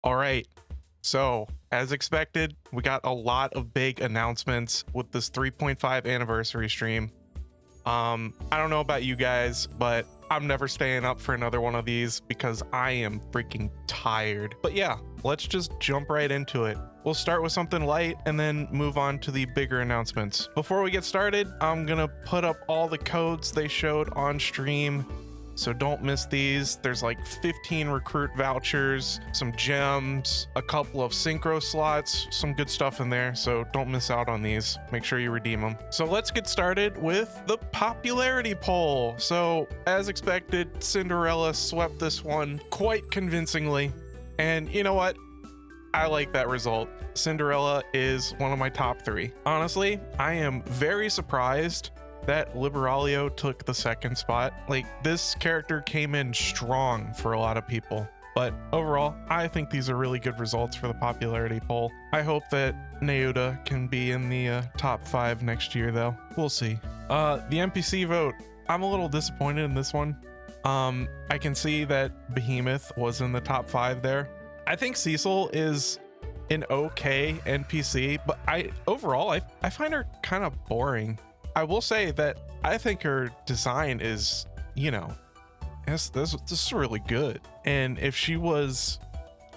All right. So, as expected, we got a lot of big announcements with this 3.5 anniversary stream. I don't know about you guys, but I'm never staying up for another one of these because I am freaking tired. But yeah, let's just jump right into it. We'll start with something light and then move on to the bigger announcements. Before we get started, I'm gonna put up all the codes they showed on stream, so don't miss these. There's like 15 recruit vouchers, some gems, a couple of synchro slots, some good stuff in there, so don't miss out on these. Make sure you redeem them. So let's get started with the popularity poll. So as expected, Cinderella swept this one quite convincingly. And you know what? I like that result. Cinderella is one of my top 3. Honestly, I am very surprised that Liberalio took the second spot. Like, this character came in strong for a lot of people, but overall I think these are really good results for the popularity poll. I hope that Neuda can be in the top 5 next year though. We'll see. The NPC vote, I'm a little disappointed in this one. I can see that Behemoth was in the top 5 there. I think Cecil is an okay NPC, but overall I find her kind of boring. I will say that I think her design is, you know, this is really good. And if she was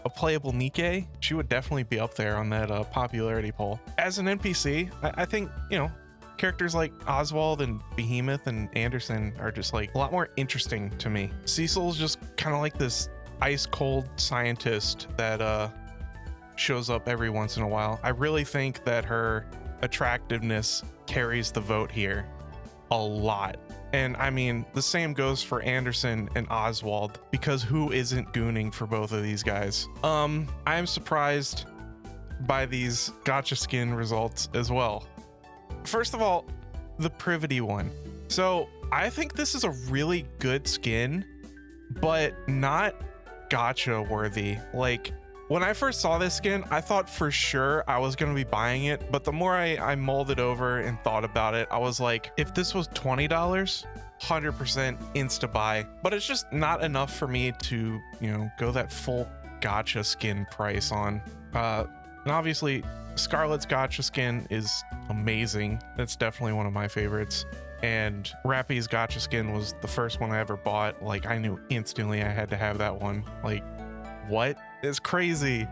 a playable Nikke, she would definitely be up there on that popularity poll. As an NPC, I think, you know, characters like Oswald and Behemoth and Anderson are just like a lot more interesting to me. Cecil's just kind of like this ice cold scientist that shows up every once in a while. I really think that her attractiveness carries the vote here a lot. And I mean, the same goes for Anderson and Oswald, because who isn't gooning for both of these guys? I am surprised by these gotcha skin results as well. First of all, the Privity one. So I think this is a really good skin, but not gotcha worthy. Like, when I first saw this skin, I thought for sure I was going to be buying it, but the more I mulled it over and thought about it, I was like, if this was $20, 100% insta buy, but it's just not enough for me to, you know, go that full gotcha skin price on. And obviously Scarlet's gotcha skin is amazing. That's definitely one of my favorites. And Rappy's gotcha skin was the first one I ever bought. Like, I knew instantly I had to have that one. Like, what? It's crazy.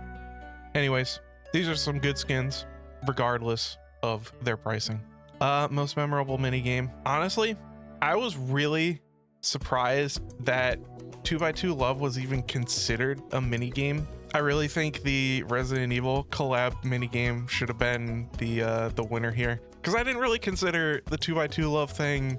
Anyways, these are some good skins regardless of their pricing. Most memorable minigame. Honestly, I was really surprised that 2x2 Love was even considered a minigame. I really think the Resident Evil collab minigame should have been the winner here, because I didn't really consider the 2x2 Love thing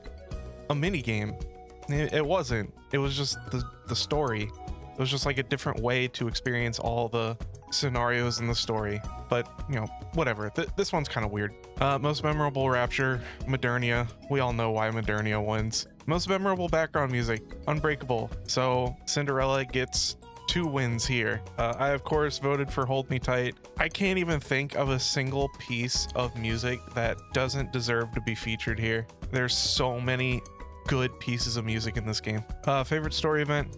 a minigame. It wasn't. It was just the story. It was just like a different way to experience all the scenarios in the story. But, you know, whatever. This one's kind of weird. Most memorable rapture, Modernia. We all know why Modernia wins. Most memorable background music, Unbreakable. So Cinderella gets 2 wins here. I, of course, voted for Hold Me Tight. I can't even think of a single piece of music that doesn't deserve to be featured here. There's so many good pieces of music in this game. Favorite story event?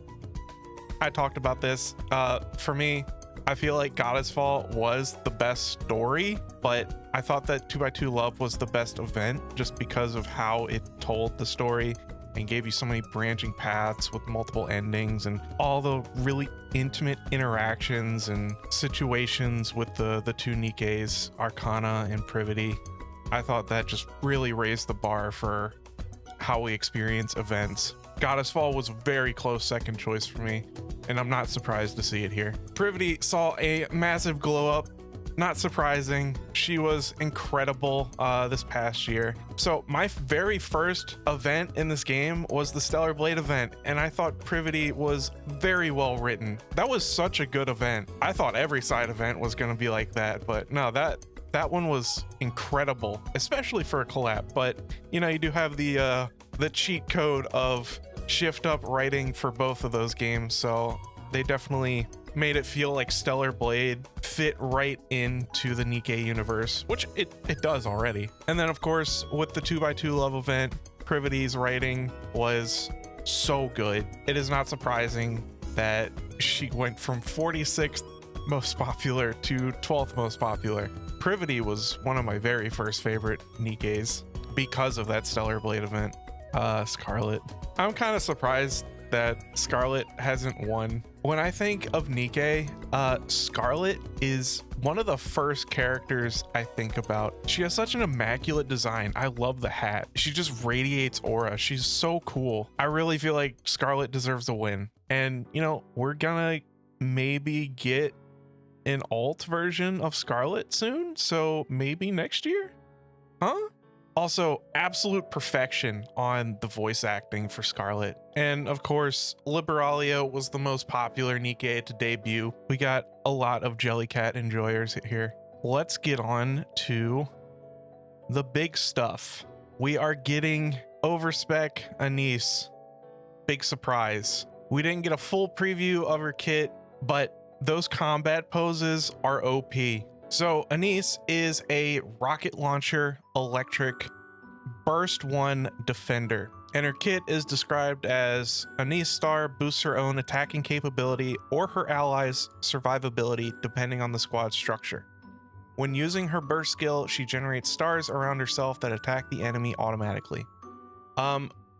I talked about this. For me, I feel like Goddess Fall was the best story, but I thought that 2x2 Love was the best event just because of how it told the story and gave you so many branching paths with multiple endings and all the really intimate interactions and situations with the 2 Nikkes, Arcana and Privity. I thought that just really raised the bar for how we experience events. Goddess Fall was a very close second choice for me, and I'm not surprised to see it here. Privity saw a massive glow up. Not surprising. She was incredible this past year. So my very first event in this game was the Stellar Blade event, and I thought Privity was very well written. That was such a good event. I thought every side event was going to be like that, but no, that one was incredible, especially for a collab. But you know, you do have the cheat code of shift up writing for both of those games, so they definitely made it feel like Stellar Blade fit right into the Nikke universe, which it does already. And then of course with the 2x2 Love event, Privity's writing was so good. It is not surprising that she went from 46th most popular to 12th most popular. Privity was one of my very first favorite Nikkes because of that Stellar Blade event. Scarlet. I'm kind of surprised that Scarlet hasn't won. When I think of Nikke, Scarlet is one of the first characters I think about. She has such an immaculate design. I love the hat. She just radiates aura. She's so cool. I really feel like Scarlet deserves a win. And, you know, we're gonna maybe get an alt version of Scarlet soon. So maybe next year? Huh? Also, absolute perfection on the voice acting for Scarlet. And of course, Liberalia was the most popular Nikke to debut. We got a lot of Jellycat enjoyers here. Let's get on to the big stuff. We are getting overspec Annis. Big surprise. We didn't get a full preview of her kit, but those combat poses are OP. So Annis is a rocket launcher electric burst 1 defender, and her kit is described as Annis star boosts her own attacking capability or her allies' survivability depending on the squad structure. When using her burst skill, she generates stars around herself that attack the enemy automatically.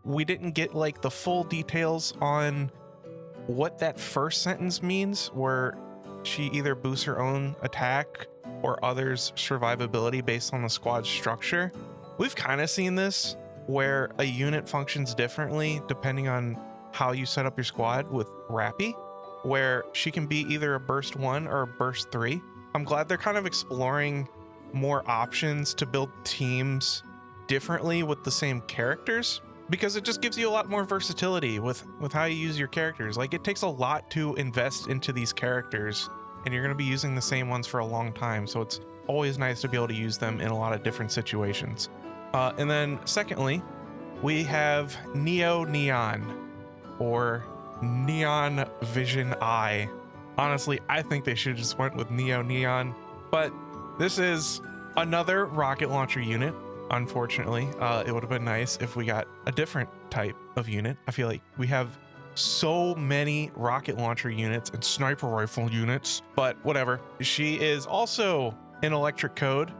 We didn't get like the full details on what that first sentence means, where she either boosts her own attack or others' survivability based on the squad structure. We've kind of seen this where a unit functions differently depending on how you set up your squad with Rappy, where she can be either a burst 1 or a burst 3. I'm glad they're kind of exploring more options to build teams differently with the same characters, because it just gives you a lot more versatility with how you use your characters. Like, it takes a lot to invest into these characters, and you're going to be using the same ones for a long time, so it's always nice to be able to use them in a lot of different situations. And then secondly, we have Neo Neon, or Neon Vision Eye. Honestly, I think they should have just went with Neo Neon, but this is another rocket launcher unit. Unfortunately, it would have been nice if we got a different type of unit. I feel like we have so many rocket launcher units and sniper rifle units, but whatever. She is also in electric code.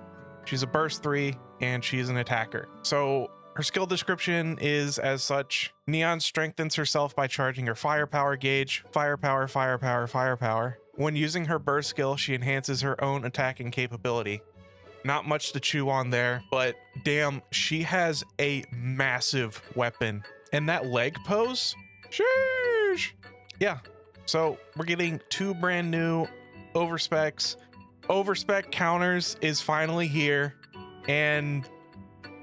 She's a burst 3 and she's an attacker. So her skill description is as such: Neon strengthens herself by charging her firepower gauge. Firepower, firepower, firepower. When using her burst skill, she enhances her own attacking capability. Not much to chew on there, but damn, she has a massive weapon. And that leg pose, sheesh. Yeah, so we're getting 2 brand new overspecs. Overspec counters is finally here, and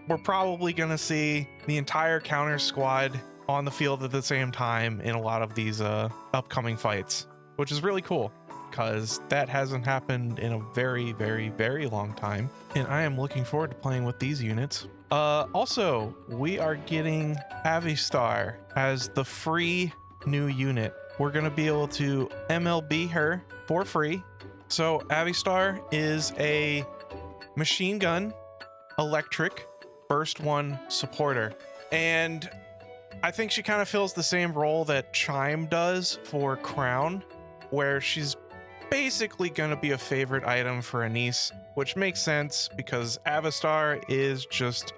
we're probably gonna see the entire counter squad on the field at the same time in a lot of these upcoming fights, which is really cool, because that hasn't happened in a very, very, very long time, and I am looking forward to playing with these units. Also, we are getting Avistar as the free new unit. We're gonna be able to MLB her for free. So Avistar is a machine gun electric burst 1 supporter, and I think she kind of fills the same role that Chime does for Crown, where she's basically going to be a favorite item for Annis, which makes sense because Avistar is just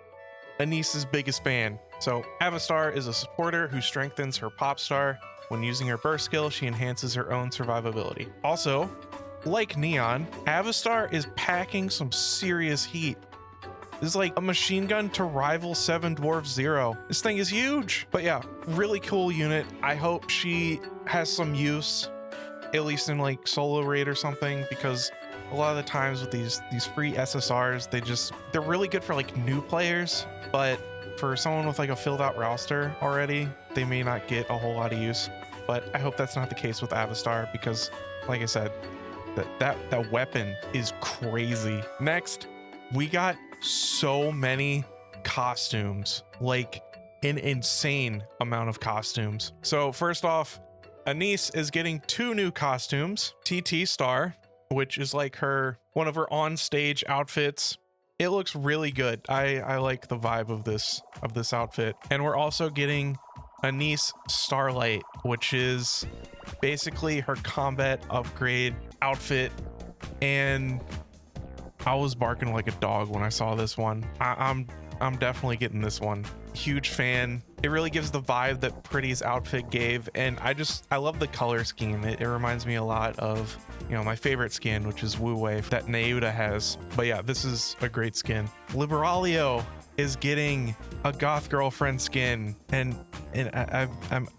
Anis's biggest fan. So Avistar is a supporter who strengthens her pop star. When using her burst skill, she enhances her own survivability. Also, like Neon, Avistar is packing some serious heat. This is like a machine gun to rival 7 Dwarf Zero. This thing is huge. But yeah, really cool unit. I hope she has some use, at least in like solo raid or something, because a lot of the times with these free SSRs, they're really good for like new players, but for someone with like a filled out roster already, they may not get a whole lot of use. But I hope that's not the case with Avistar, because like I said, that weapon is crazy. Next, we got so many costumes, like an insane amount of costumes. So first off, Annis is getting 2 new costumes. TT Star, which is like one of her on stage outfits. It looks really good. I like the vibe of this outfit. And we're also getting Annis Starlight, which is basically her combat upgrade. outfit, and I was barking like a dog when I saw this one. I'm definitely getting this one. Huge fan. It really gives the vibe that Pretty's outfit gave, and I love the color scheme. It reminds me a lot of, you know, my favorite skin, which is Wu Wei that Neuda has. But yeah, this is a great skin. Liberalia is getting a goth girlfriend skin, and I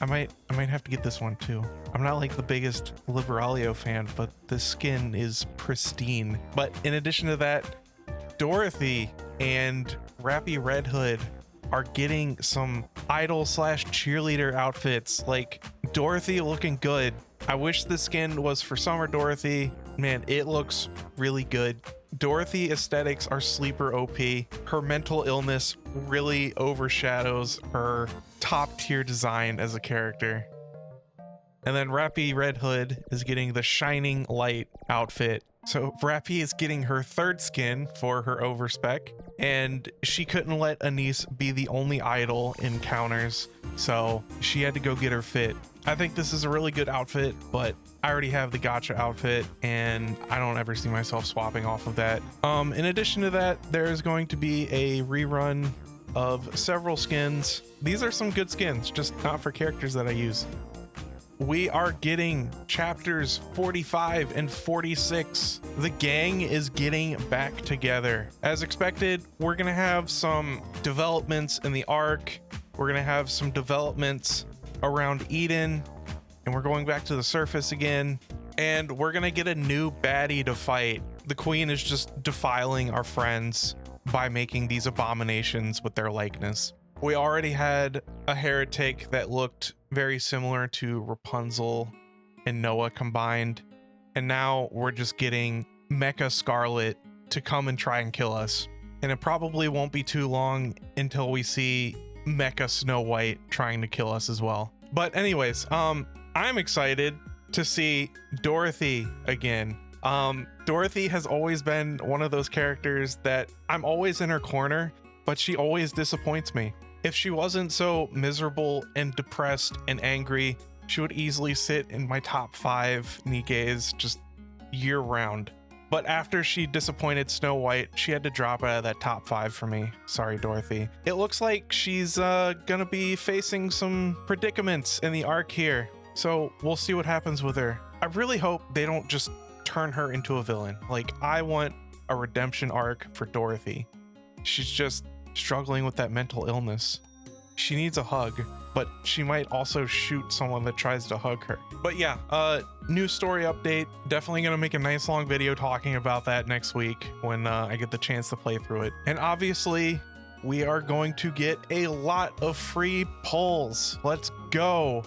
might have to get this one too. I'm not like the biggest Liberalia fan, but this skin is pristine. But in addition to that, Dorothy and Rappy Red Hood are getting some idol slash cheerleader outfits. Like, Dorothy looking good. I wish the skin was for summer Dorothy. Man, it looks really good. Dorothy aesthetics are sleeper OP. Her mental illness really overshadows her top tier design as a character. And then Rappy Red Hood is getting the Shining Light outfit. So Rappy is getting her third skin for her overspec, and she couldn't let Anis be the only idol in counters, so she had to go get her fit. I think this is a really good outfit, but I already have the gotcha outfit, and I don't ever see myself swapping off of that. In addition to that, there is going to be a rerun of several skins. These are some good skins, just not for characters that I use. We are getting chapters 45 and 46. The gang is getting back together. As expected, we're gonna have some developments in the arc. We're gonna have some developments around Eden, and we're going back to the surface again. And we're gonna get a new baddie to fight. The queen is just defiling our friends by making these abominations with their likeness. We already had a heretic that looked very similar to Rapunzel and Noah combined, and now we're just getting Mecha Scarlet to come and try and kill us. And it probably won't be too long until we see Mecha Snow White trying to kill us as well. But anyways, I'm excited to see Dorothy again. Dorothy has always been one of those characters that I'm always in her corner, but she always disappoints me. If she wasn't so miserable and depressed and angry, she would easily sit in my top 5 Nikkes just year round. But after she disappointed Snow White, she had to drop out of that top 5 for me. Sorry, Dorothy. It looks like she's gonna be facing some predicaments in the arc here, so we'll see what happens with her. I really hope they don't just turn her into a villain. Like, I want a redemption arc for Dorothy. She's just struggling with that mental illness. She needs a hug, but she might also shoot someone that tries to hug her. But yeah, new story update. Definitely gonna make a nice long video talking about that next week when I get the chance to play through it. And obviously, we are going to get a lot of free pulls. Let's go.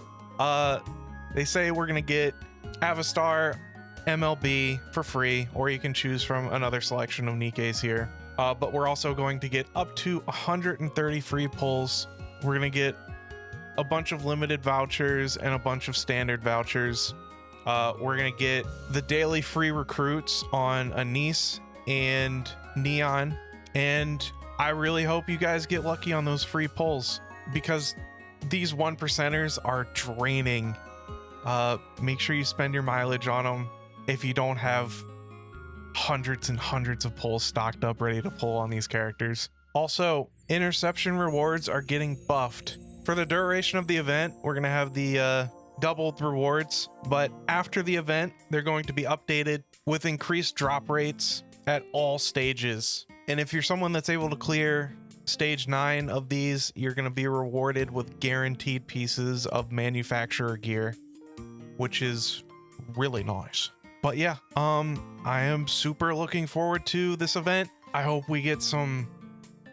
They say we're gonna get Avastar, MLB for free, or you can choose from another selection of Nikkes here. But we're also going to get up to 130 free pulls. We're going to get a bunch of limited vouchers and a bunch of standard vouchers. We're going to get the daily free recruits on Anis and Neon. And I really hope you guys get lucky on those free pulls, because these 1%ers are draining. Make sure you spend your mileage on them if you don't have hundreds and hundreds of pulls stocked up ready to pull on these characters. Also, interception rewards are getting buffed. For the duration of the event, we're gonna have the doubled rewards, but after the event, they're going to be updated with increased drop rates at all stages. And if you're someone that's able to clear stage 9 of these, you're gonna be rewarded with guaranteed pieces of manufacturer gear, which is really nice. But yeah, I am super looking forward to this event. I hope we get some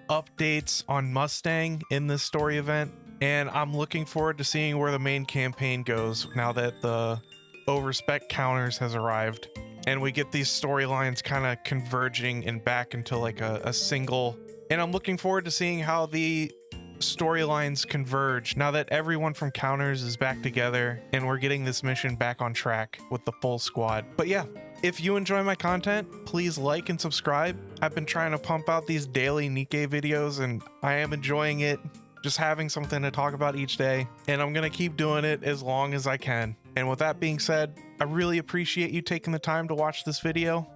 updates on Mustang in this story event, and I'm looking forward to seeing where the main campaign goes now that the overspec counters has arrived, and we get these storylines kind of converging and back into like a single. And I'm looking forward to seeing how the storylines converge now that everyone from counters is back together and we're getting this mission back on track with the full squad. But yeah, if you enjoy my content, please like and subscribe. I've been trying to pump out these daily Nikke videos and I am enjoying it. just having something to talk about each day, and I'm gonna keep doing it as long as I can. And with that being said, I really appreciate you taking the time to watch this video.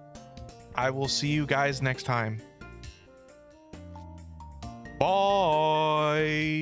I will see you guys next time. Bye.